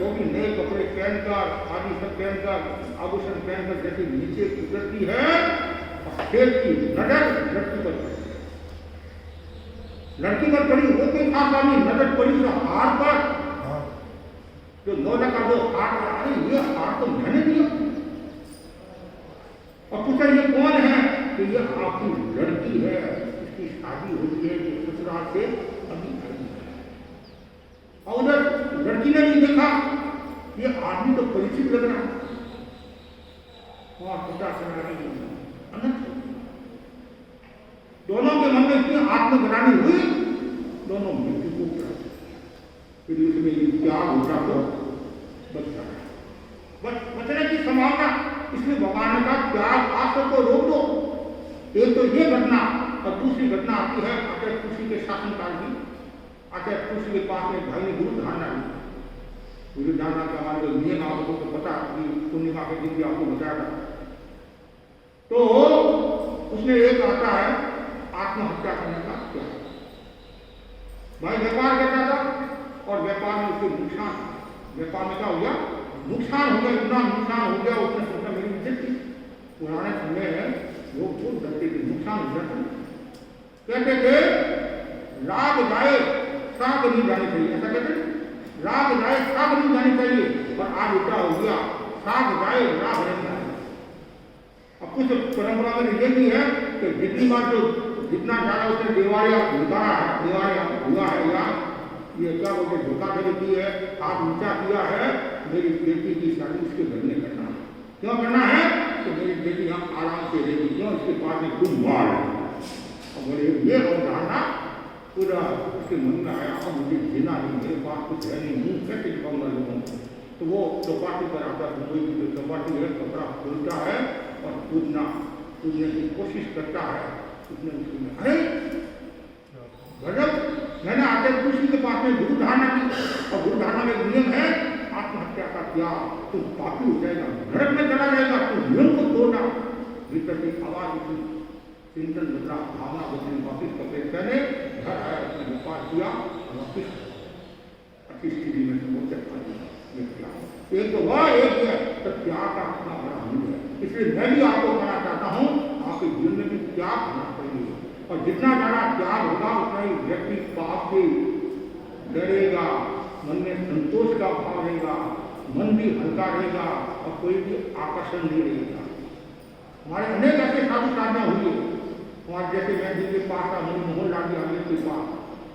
S2: वो भी नए कपड़े पहनकर, आदि सब पहनकर, आभूषण पहनकर जैसे नीचे उतरती है, और शेर की नजर लड़की पर पड़ी। लड़की पर पड़ी, वो कोई खास आदमी, नजर पड़ी तो हार पर, जो 9 का जो हार, अरे ये हार तो मैंने दिया। और पूछा ये कौन है? कि ये आपकी लड़की है, इसकी शादी हुई है, जो ससुराल से अभी आई है। और उधर लड़की ने भी देखा, ये आदमी तो परिचित लग रहा है, और पता चला रही अनंत। दोनों के मन में इतनी आत्मग्लानि हुई, दोनों मृत्यु को प्राप्त। फिर उसमें ये त्याग होता तो बचता है, बचने की संभावना। इसलिए भगवान ने कहा त्याग आश्रय को रोक दो। एक तो ये घटना, और दूसरी घटना आती है आचार्य तुलसी के शासनकाल की। आचार्य तुलसी के पास में भाई ने गुरु धारणा ली। गुरु धारणा का हमारे नियम आपको तो पता कि पूर्णिमा के दिन भी आपको बताया था। तो उसमें एक आता है आत्महत्या करने का त्याग। भाई व्यापार करता था, और व्यापार में उसको नुकसान, व्यापार में क्या हो गया? नुकसान हो गया, इतना नुकसान हो गया। उसने सोचा मेरी इज्जत थी। पुराने समय में लोग बहुत डरते थे, नुकसान हो जाता। कहते थे राग जाए साग नहीं जानी चाहिए, ऐसा कहते थे। राग जाए साग नहीं जानी चाहिए, और आज उल्टा हो गया, साग जाए राग नहीं जाए। अब कुछ परंपरा में ये भी है कि जितनी बार जो जितना ज्यादा उसने देवारिया उतारा है, देवारिया हुआ है, या ये क्या बोलते धोखाधड़ी की है, हाथ ऊंचा किया है, मेरी बेटी की शादी उसके घर में करना है। क्यों करना है? तो मेरी बेटी यहाँ आराम से रहेगी, क्यों? इसके पास में खूब माल है। और बोले ये अवधारणा पूरा उसके मन में आया, और मुझे जीना नहीं, मेरे पास कुछ है नहीं, मुँह कैसे दिखाऊंगा लोगों को। तो वो चौपाटी पर आता है, मुंबई की जो चौपाटी है, कपड़ा खोलता है और कूदने की कोशिश करता है। उसने उसमें अरे गजब, मैंने आचार्य तुलसी के पास में गुरु धारणा की, और गुरु धारणा में एक नियम है आत्महत्या का त्याग। तुम पापी हो जाएगा, नरक में चला जाएगा, तुम नियम को तोड़ना। भीतर से आवाज उठी, चिंतन बदला, भावना बदली, वापिस कपड़े पहने घर आया, उसने व्यापार किया, वापिस अच्छी स्थिति में एक तो वह एक है, तो त्याग का अपना बड़ा मूल्य है। इसलिए मैं भी आपको कहना चाहता हूँ, आपके जीवन में भी त्याग होना चाहिए, और जितना ज्यादा त्याग होगा उतना ही व्यक्ति पाप से डरेगा, मन में संतोष का भाव रहेगा, मन भी हल्का रहेगा, और कोई भी आकर्षण नहीं रहेगा। हमारे अनेक ऐसे साधु साधना हुई है, हमारे जैसे मैं जिनके पास था, मोहन लाल जी आगे के पास,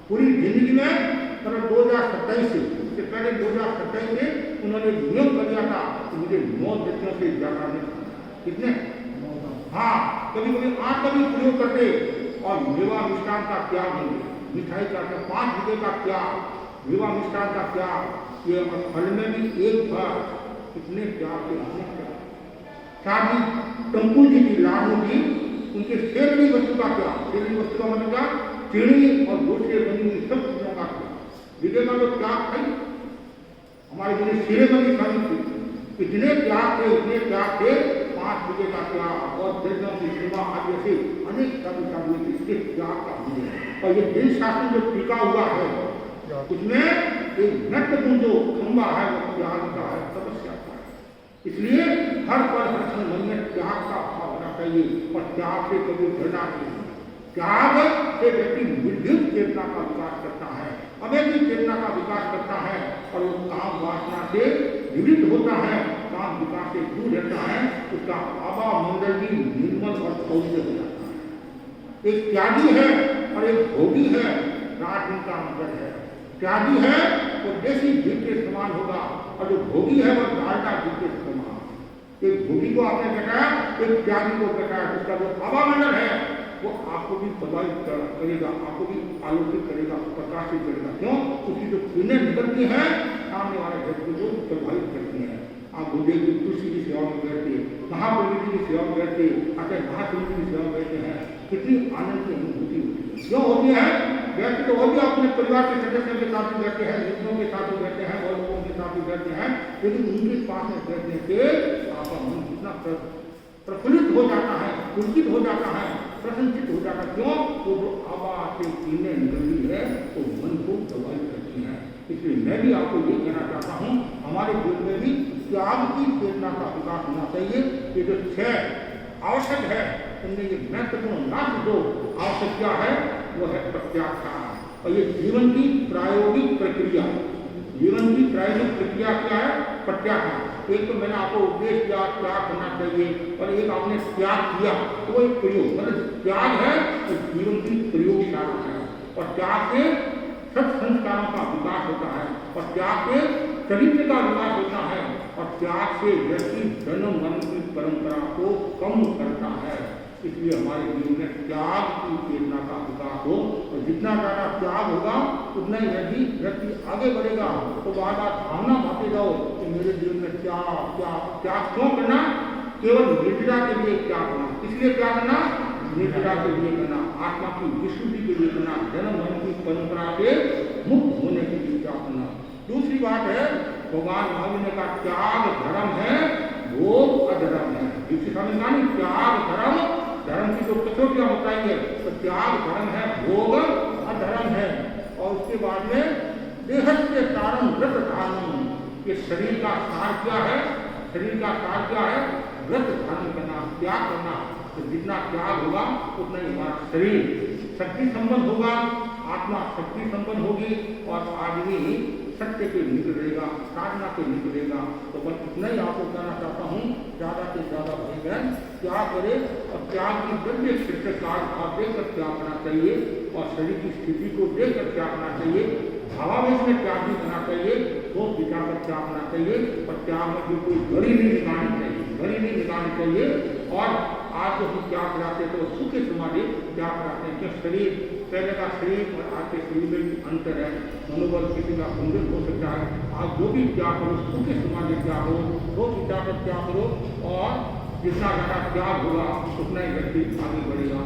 S2: पूरी जिंदगी में मतलब 2027 से, उससे पहले 2027 में उन्होंने नियम कर दिया था कि मुझे 9 व्यक्तियों से ज्यादा नहीं खाना। कितने? हाँ, कभी कभी 8 का भी प्रयोग करते, और मेवा मिष्ठान का त्याग होंगे, मिठाई का 5 रुपये का त्याग, मेवा मिष्ठान का त्याग, ये फल में भी एक था, कितने त्याग के इतने त्याग। साथ ही टंकू जी की लाडू जी, उनके सेवनी वस्तु का त्याग, सेवनी वस्तु का मतलब क्या? चीनी और दूध से बनी हुई सब चीजों का त्याग। विजय का तो त्याग है, हमारे जो सिरे बनी शादी थी, इतने त्याग थे, इतने त्याग थे, 5 विजय का त्याग, और दर्जनों की सेवा आदि से अनेक साधु इसके त्याग का विजय। और ये दिल शासन जो टिका हुआ है, उसमें एक महत्वपूर्ण जो खंबा है वो त्याग का है, तपस्या का है। इसलिए हर पल हर क्षण मन में त्याग का भाव होना चाहिए, और त्याग से कभी डरना नहीं। त्याग से व्यक्ति निर्भीक चेतना का विकास करता है, अवैधिक चेतना का विकास करता है, और वो काम वासना से निवृत्त होता है, काम विकास से दूर रहता है, उसका आभा मंडल भी निर्मल और पवित्र हो जाता है। एक त्यागी है और एक भोगी है, रात दिन का अंतर है। त्यागी है वो देसी घी के समान होगा, और जो भोगी है वो डालडा घी के समान। एक भोगी को आपने बताया, एक त्यागी को बताया, उसका जो आभा मंडल है वो आपको भी प्रभावित करेगा, आपको भी आलोकित करेगा, प्रकाशित करेगा। क्यों? उसकी जो किरणें निकलती हैं सामने वाले व्यक्ति को प्रभावित करती हैं। आप गुरुदेव की तुलसी की सेवा में बैठते, महाप्रभु जी की सेवा में बैठते, आचार्य महाप्रभु की सेवा में बैठते हैं, कितनी आनंद की अनुभूति होती है। क्यों होती है? व्यक्ति तो वो भी अपने परिवार के सदस्यों के साथ भी बैठते हैं, मित्रों के साथ भी बैठते हैं, और लोगों के साथ भी बैठते हैं, लेकिन उनके पास में बैठने से आपका मन कितना प्रफुल्लित हो जाता है, पुलकित हो जाता है, प्रसन्नचित हो जाता है। क्यों? वो जो आवाज से किरणें निकलती है तो मन को प्रभावित करती है, इसलिए मैं भी आपको ये कहना चाहता हूँ, हमारे जीवन में भी त्याग की प्रेरणा का विकास होना चाहिए। ये जो 6 आवश्यक है, उनमें ये महत्वपूर्ण नाश दो आवश्यक क्या है, वो है प्रत्याख्यान। और ये जीवन की प्रायोगिक प्रक्रिया, जीवन की प्रायोगिक प्रक्रिया क्या है, प्रत्याख्यान। एक तो मैंने आपको उपदेश दिया त्याग करना चाहिए, और एक आपने त्याग किया, तो वो एक प्रयोग, मतलब त्याग है तो जीवन की प्रयोगशाला है। और त्याग से सत्संस्कारों का विकास होता है, और त्याग से चरित्र का विकास होता है, और त्याग से व्यक्ति जन्म मरण की परंपरा को कम करता है। इसलिए हमारे जीवन में त्याग की प्रेरणा का विकास हो, और जितना ज़्यादा त्याग होगा उतना ही व्यक्ति आगे बढ़ेगा। तो बार बार भावना भाते जाओ कि मेरे जीवन में त्याग क्यों करना, केवल निर्जरा के लिए त्याग करना। इसलिए क्या करना, निर्जरा के लिए करना, आत्मा की विशुद्धि के लिए करना, जन्म मरण की परंपरा से मुक्त होने के लिए त्याग करना। दूसरी बात है, भगवान महावीर ने कहा त्याग धर्म है, भोग अधर्म है। दूसरी समझ मानी, त्याग धर्म की जो कसौटियां बताई है, तो त्याग धर्म है, भोग अधर्म है। और उसके बाद में देहस्य सारम व्रत धारण, ये शरीर का सार क्या है, शरीर का सार क्या है, व्रत धारण करना, त्याग करना। तो जितना त्याग होगा उतना ही हमारा शरीर शक्ति संपन्न होगा, आत्मा शक्ति संपन्न होगी, और आदमी सत्य के निकलेगा, साधना के निकलेगा। तो बस इतना ही आपको कहना चाहता हूँ, ज़्यादा से ज़्यादा भाई बहन त्याग करे, और त्याग की द्रव्य क्षेत्र का देखकर त्याग करना चाहिए, और शरीर की स्थिति को देखकर त्याग करना चाहिए। भावावेश में त्याग नहीं करना चाहिए, तो दिखाकर त्याग करना चाहिए, और त्याग में भी कोई घड़ी नहीं निकालनी चाहिए, घड़ी नहीं निकालनी चाहिए। और आज जो हम त्याग कराते हैं तो सूखे समाधि त्याग कराते हैं, क्यों शरीर पहले का शरीर और आज के शरीर में भी अंतर है, मनोबल किसी का भंगुर हो सकता है। आज जो भी त्याग करो, सूखे समाधि त्याग हो, तो विचार कर त्याग करो, और जितना ज़्यादा त्याग होगा उतना ही व्यक्ति आगे बढ़ेगा।